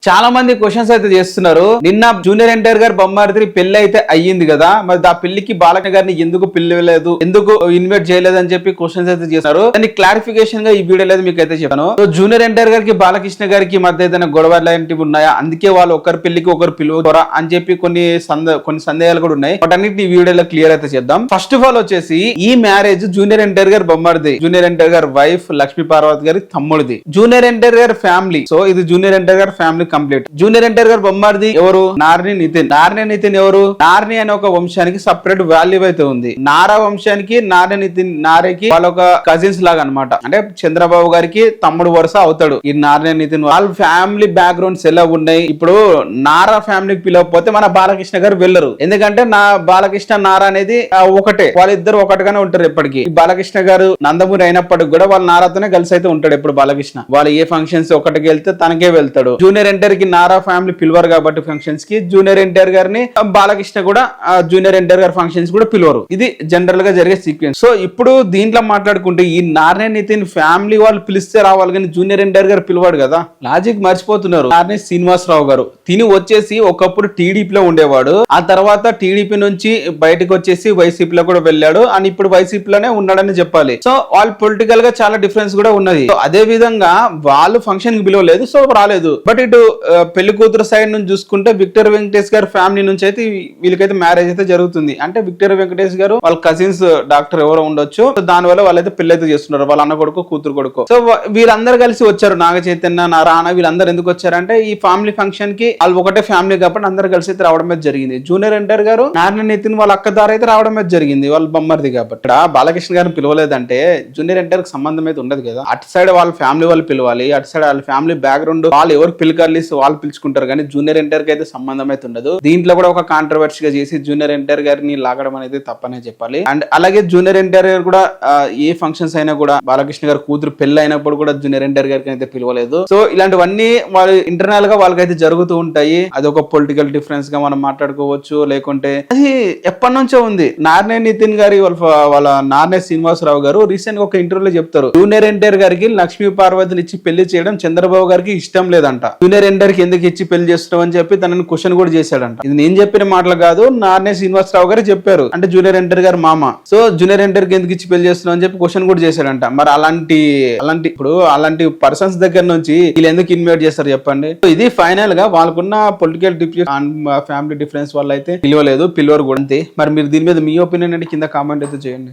చాలా మంది క్వశ్చన్స్ అయితే చేస్తున్నారు. నిన్న జూనియర్ ఎన్టీఆర్ గారు బొమ్మారిది పెళ్లి అయితే అయ్యింది కదా, మరి ఆ పెళ్లికి బాలకృష్ణ గారిని ఎందుకు పిలవలేదు, ఎందుకు ఇన్వైట్ చేయలేదు అని చెప్పి క్వశ్చన్స్ అయితే చేస్తున్నారు. దానికి క్లారిఫికేషన్ గా ఈ వీడియోలో అయితే మీకు అయితే చెప్పాను. సో జూనియర్ ఎన్టీఆర్ గారికి బాలకృష్ణ గారికి మధ్య ఏదైనా గొడవ లాంటివి ఉన్నాయా, అందుకే వాళ్ళు ఒకరి పెళ్లికి ఒకరు పిలువరా అని చెప్పి కొన్ని సందేహాలు కూడా ఉన్నాయి. వాటన్నిటిని ఈ వీడియోలో క్లియర్ అయితే చేద్దాం. ఫస్ట్ ఆఫ్ ఆల్ వచ్చేసి ఈ మ్యారేజ్ జూనియర్ ఎన్టీఆర్ గారు బొమ్మారిది, జూనియర్ ఎన్టీఆర్ గారి వైఫ్ లక్ష్మీ పార్వతి గారి తమ్ముడిది, జూనియర్ ఎన్టీఆర్ గారి ఫ్యామిలీ. సో ఇది జూనియర్ ఎన్టీఆర్ గారి ఫ్యామిలీ కంప్లీట్. జూనియర్ ఎన్టీఆర్ గారు బొమ్మారిది ఎవరు? నార్ని నితిన్. నార్ని నితిన్ ఎవరు? నార్ని అనే ఒక వంశానికి సపరేట్ వాల్యూ అయితే ఉంది. నారా వంశానికి నార్ని నితిన్ నారేకి వాళ్ళ ఒక కజిన్స్ లాగా అన్నమాట. అంటే చంద్రబాబు గారికి తమ్ముడు వరుస అవుతాడు ఈ నార్ని నితిన్. వాళ్ళ ఫ్యామిలీ బ్యాక్గ్రౌండ్స్ ఎలా ఉన్నాయి. ఇప్పుడు నారా ఫ్యామిలీకి పిలవకపోతే మన బాలకృష్ణ గారు వెళ్ళరు. ఎందుకంటే నా బాలకృష్ణ నారా అనేది ఒకటే, వాళ్ళిద్దరు ఒకటిగానే ఉంటారు ఎప్పటికీ. బాలకృష్ణ గారు నందమూరి అయినప్పటికి కూడా వాళ్ళ నారాతోనే కలిసి అయితే ఉంటాడు ఎప్పుడు బాలకృష్ణ. వాళ్ళు ఏ ఫంక్షన్స్ ఒకటికి వెళ్తే తనకే వెళ్తాడు. జూనియర్ ఎన్టీఆర్ కి నారా ఫ్యామిలీ పిలవరు కాబట్టి ఫంక్షన్స్ కి, జూనియర్ ఎన్టీఆర్ గారిని బాలకృష్ణ కూడా జూనియర్ ఎన్టీఆర్ గారి ఫంక్షన్స్ కూడా పిలవరు. ఇది జనరల్ గా జరిగే సీక్వెన్స్. సో ఇప్పుడు దీంట్లో మాట్లాడుకుంటే ఈ నార్ని నితిన్ ఫ్యామిలీ వాళ్ళు పిలిస్తే రావాలి కానీ జూనియర్ ఎన్టీఆర్ గారు పిలవాడు కదా. లాజిక్ మర్చిపోతున్నారు. నార్ని శ్రీనివాసరావు గారు తిని వచ్చేసి ఒకప్పుడు టీడీపీలో ఉండేవాడు, ఆ తర్వాత టీడీపీ నుంచి బయటకు వచ్చేసి వైసీపీలో కూడా వెళ్ళాడు అని ఇప్పుడు వైసీపీలోనే ఉన్నాడని చెప్పాలి. సో వాళ్ళు పొలిటికల్ గా చాలా డిఫరెన్స్ కూడా ఉన్నది. అదే విధంగా వాళ్ళు ఫంక్షన్ కి పిలవలేదు, సో రాలేదు. బట్ ఇటు పెళ్లి కూతురు సైడ్ నుంచి చూసుకుంటే విక్టర్ వెంకటేష్ గారి ఫ్యామిలీ నుంచి అయితే వీళ్ళకైతే మ్యారేజ్ అయితే జరుగుతుంది. అంటే విక్టర్ వెంకటేష్ గారు వాళ్ళ కజిన్స్ డాక్టర్ ఎవరో ఉండొచ్చు, దాని వల్ల వాళ్ళైతే పెళ్లి అయితే చేస్తున్నారు, వాళ్ళ అన్న కొడుకు కూతురు కొడుకు. సో వీళ్ళందరూ కలిసి వచ్చారు. నాగ చైతన్య, నారాయణ వీళ్ళందరూ ఎందుకు వచ్చారంటే ఈ ఫ్యామిలీ ఫంక్షన్ కి వాళ్ళు ఒకటే ఫ్యామిలీ కాబట్టి అందరు కలిసి అయితే రావడం అయితే జరిగింది. జూనియర్ ఎన్టీఆర్ గారు నారాయణ నితిన్ వాళ్ళ అక్క ద్వారా అయితే రావడం అయితే జరిగింది, వాళ్ళ బొమ్మరిది కాబట్టి. ఇక్కడ బాలకృష్ణ గారిని పిలవలేదంటే జూనియర్ ఎన్టీఆర్ కి సంబంధం అయితే ఉండదు కదా. అటు సైడ్ వాళ్ళ ఫ్యామిలీ వాళ్ళు పిలవాలి, అటు సైడ్ వాళ్ళ ఫ్యామిలీ బ్యాక్గ్రౌండ్ వాళ్ళు ఎవరు పిలకర్లీస్ వాళ్ళు పిలుచుకుంటారు కానీ జూనియర్ ఎన్టీఆర్ కి అయితే సంబంధం అయితే ఉండదు. దీంట్లో కూడా ఒక కాంట్రవర్సీగా చేసి జూనియర్ ఎన్టీఆర్ గారిని లాగడం అనేది తప్పనే చెప్పాలి. అండ్ అలాగే జూనియర్ ఎన్టీఆర్ గారు కూడా ఏ ఫంక్షన్స్ అయినా కూడా బాలకృష్ణ గారు కూతురు పెళ్లి అయినప్పుడు కూడా జూనియర్ ఎన్టీఆర్ గారికి అయితే పిలవలేదు. సో ఇలాంటివన్నీ వాళ్ళు ఇంటర్నల్ గా వాళ్ళకైతే జరుగుతూ ఉంటాయి. అది ఒక పొలిటికల్ డిఫరెన్స్ గా మనం మాట్లాడుకోవచ్చు, లేకుంటే అది ఎప్పటి నుంచో ఉంది. నార్ని నితిన్ గారి వాళ్ళ నార్ని శ్రీనివాసరావు గారు రీసెంట్ గా ఒక ఇంటర్వ్యూలో చెప్తారు, జూనియర్ ఎన్టీఆర్ గారికి లక్ష్మీ పార్వతిని ఇచ్చి పెళ్లి చేయడం చంద్రబాబు గారికి ఇష్టం లేదంట. జూనియర్ ఎన్టీఆర్ కి ఎందుకు ఇచ్చి పెళ్లి చేస్తున్నాం అని చెప్పి తనని క్వశ్చన్ కూడా చేశాడంట. ఇది నేను చెప్పిన మాటలు కాదు, నార్ని శ్రీనివాసరావు గారు చెప్పారు. అంటే జూనియర్ ఎన్టీఆర్ గారు మామ. సో జూనియర్ ఎన్టీఆర్ కి ఎందుకు ఇచ్చి పెళ్లి చేస్తున్నాం అని చెప్పి క్వశ్చన్ కూడా చేశాడంట. మరి అలాంటి పర్సన్స్ దగ్గర నుంచి వీళ్ళు ఎందుకు ఇన్వైట్ చేస్తారు చెప్పండి. ఇది ఫైనల్ గా వాళ్ళకున్న పొలిటికల్ ఫ్యామిలీ డిఫరెన్స్ వల్ల అయితే పిలవలేదు, పిలవరు కూడా అంతే. మరి మీరు దీని మీద మీ ఒపీనియన్ అంటే కింద కామెంట్ అయితే చేయండి.